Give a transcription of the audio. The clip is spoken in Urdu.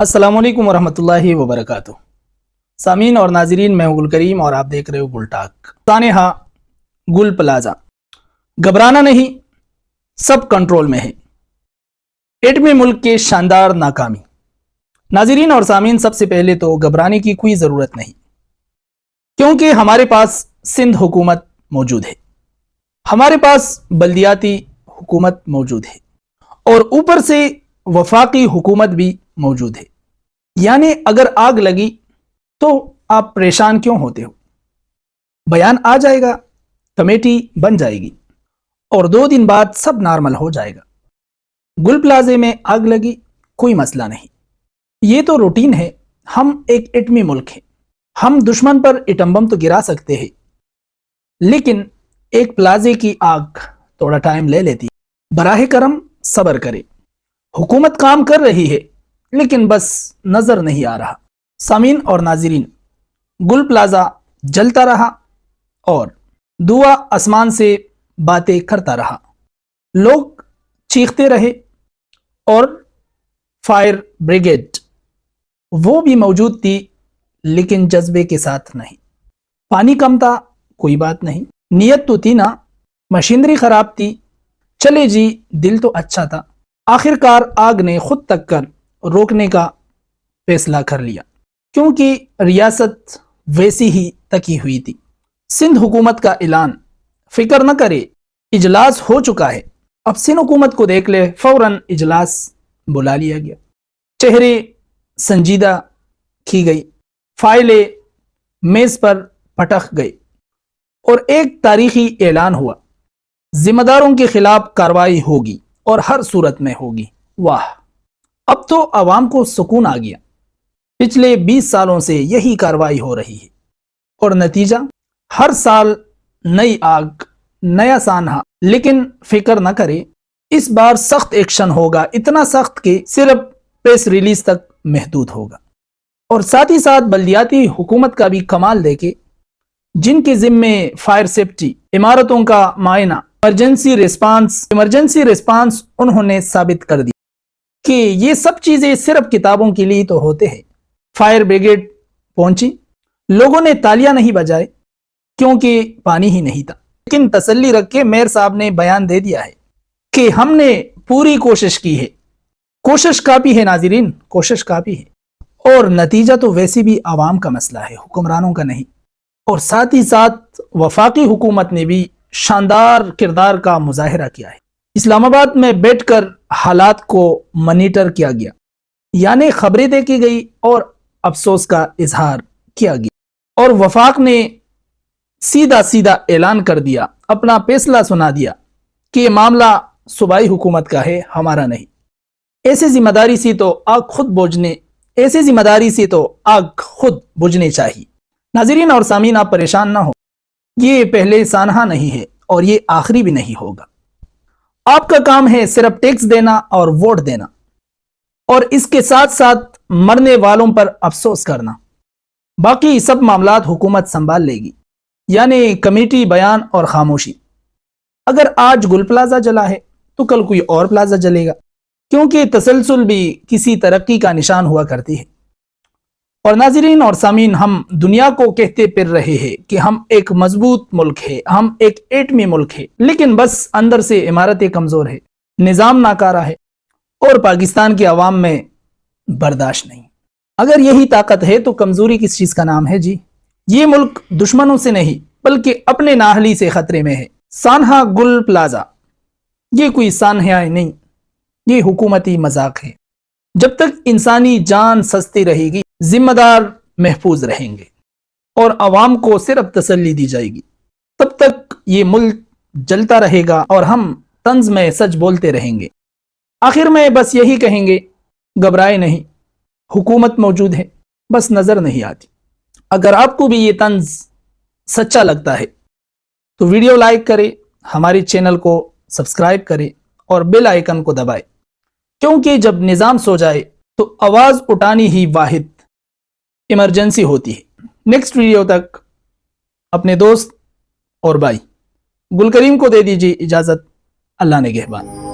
السلام علیکم ورحمۃ اللہ وبرکاتہ۔ سامعین اور ناظرین، میں ہوں گل کریم اور آپ دیکھ رہے ہو گل ٹاک۔ سانحہ گل پلازا، گھبرانا نہیں، سب کنٹرول میں ہے۔ ایٹمی ملک کے شاندار ناکامی۔ ناظرین اور سامعین، سب سے پہلے تو گھبرانے کی کوئی ضرورت نہیں، کیونکہ ہمارے پاس سندھ حکومت موجود ہے، ہمارے پاس بلدیاتی حکومت موجود ہے، اور اوپر سے وفاقی حکومت بھی موجود ہے۔ یعنی اگر آگ لگی تو آپ پریشان کیوں ہوتے ہو؟ بیان آ جائے گا، کمیٹی بن جائے گی، اور 2 دن بعد سب نارمل ہو جائے گا۔ گل پلازے میں آگ لگی، کوئی مسئلہ نہیں، یہ تو روٹین ہے۔ ہم ایک ایٹمی ملک ہیں، ہم دشمن پر ایٹم بم تو گرا سکتے ہیں، لیکن ایک پلازے کی آگ تھوڑا ٹائم لے لیتی ہے۔ براہ کرم صبر کرے، حکومت کام کر رہی ہے، لیکن بس نظر نہیں آ رہا۔ سامعین اور ناظرین، گل پلازا جلتا رہا اور دعا آسمان سے باتیں کرتا رہا، لوگ چیختے رہے، اور فائر بریگیڈ وہ بھی موجود تھی، لیکن جذبے کے ساتھ نہیں۔ پانی کم تھا، کوئی بات نہیں، نیت تو تھی نا، مشینری خراب تھی، چلے جی، دل تو اچھا تھا۔ آخر کار آگ نے خود تک کر روکنے کا فیصلہ کر لیا، کیونکہ ریاست ویسی ہی تکی ہوئی تھی۔ سندھ حکومت کا اعلان، فکر نہ کرے، اجلاس ہو چکا ہے۔ اب سندھ حکومت کو دیکھ لے، فوراً اجلاس بلا لیا گیا، چہرے سنجیدہ کی گئی، فائلیں میز پر پٹک گئی، اور ایک تاریخی اعلان ہوا، ذمہ داروں کے خلاف کارروائی ہوگی اور ہر صورت میں ہوگی۔ واہ، اب تو عوام کو سکون آ گیا۔ پچھلے 20 سالوں سے یہی کارروائی ہو رہی ہے، اور نتیجہ ہر سال نئی آگ، نیا سانحہ۔ لیکن فکر نہ کرے، اس بار سخت ایکشن ہوگا، اتنا سخت کہ صرف پریس ریلیز تک محدود ہوگا۔ اور ساتھ ہی ساتھ بلدیاتی حکومت کا بھی کمال دیکھے، جن کے ذمے فائر سیفٹی، عمارتوں کا معائنہ، ایمرجنسی ریسپانس انہوں نے ثابت کر دیا کہ یہ سب چیزیں صرف کتابوں کے لیے تو ہوتے ہیں۔ فائر بریگیڈ پہنچی، لوگوں نے تالیاں نہیں بجائے، کیونکہ پانی ہی نہیں تھا، لیکن تسلی رکھ کے میئر صاحب نے بیان دے دیا ہے کہ ہم نے پوری کوشش کی ہے۔ کوشش کافی ہے ناظرین، کوشش کافی ہے، اور نتیجہ تو ویسے بھی عوام کا مسئلہ ہے، حکمرانوں کا نہیں۔ اور ساتھ ہی ساتھ وفاقی حکومت نے بھی شاندار کردار کا مظاہرہ کیا ہے۔ اسلام آباد میں بیٹھ کر حالات کو مانیٹر کیا گیا، یعنی خبریں دیکھی گئی اور افسوس کا اظہار کیا گیا، اور وفاق نے سیدھا اعلان کر دیا، اپنا فیصلہ سنا دیا کہ یہ معاملہ صوبائی حکومت کا ہے، ہمارا نہیں۔ ایسے ذمہ داری سے تو آگ خود بجھنے چاہیے۔ ناظرین اور سامعین، آپ پریشان نہ ہو، یہ پہلے سانحہ نہیں ہے، اور یہ آخری بھی نہیں ہوگا۔ آپ کا کام ہے صرف ٹیکس دینا اور ووٹ دینا، اور اس کے ساتھ ساتھ مرنے والوں پر افسوس کرنا۔ باقی سب معاملات حکومت سنبھال لے گی، یعنی کمیٹی، بیان اور خاموشی۔ اگر آج گل پلازا جلا ہے تو کل کوئی اور پلازا جلے گا، کیونکہ تسلسل بھی کسی ترقی کا نشان ہوا کرتی ہے۔ اور ناظرین اور سامعین، ہم دنیا کو کہتے پھر رہے ہیں کہ ہم ایک مضبوط ملک ہے، ہم ایک ایٹمی ملک ہے، لیکن بس اندر سے عمارتیں کمزور ہے، نظام ناکارہ ہے، اور پاکستان کے عوام میں برداشت نہیں۔ اگر یہی طاقت ہے تو کمزوری کس چیز کا نام ہے جی؟ یہ ملک دشمنوں سے نہیں بلکہ اپنے نااہلی سے خطرے میں ہے۔ سانحہ گل پلازا یہ کوئی سانحہ نہیں، یہ حکومتی مذاق ہے۔ جب تک انسانی جان سستی رہے گی، ذمہ دار محفوظ رہیں گے، اور عوام کو صرف تسلی دی جائے گی، تب تک یہ ملک جلتا رہے گا، اور ہم طنز میں سچ بولتے رہیں گے۔ آخر میں بس یہی کہیں گے، گھبرائے نہیں، حکومت موجود ہے، بس نظر نہیں آتی۔ اگر آپ کو بھی یہ طنز سچا لگتا ہے تو ویڈیو لائک کرے، ہمارے چینل کو سبسکرائب کرے، اور بیل آئیکن کو دبائے، کیونکہ جب نظام سو جائے تو آواز اٹھانی ہی واحد ایمرجنسی ہوتی ہے۔ نیکسٹ ویڈیو تک اپنے دوست اور بھائی گل کریم کو دے دیجیے اجازت۔ اللہ نگہبان۔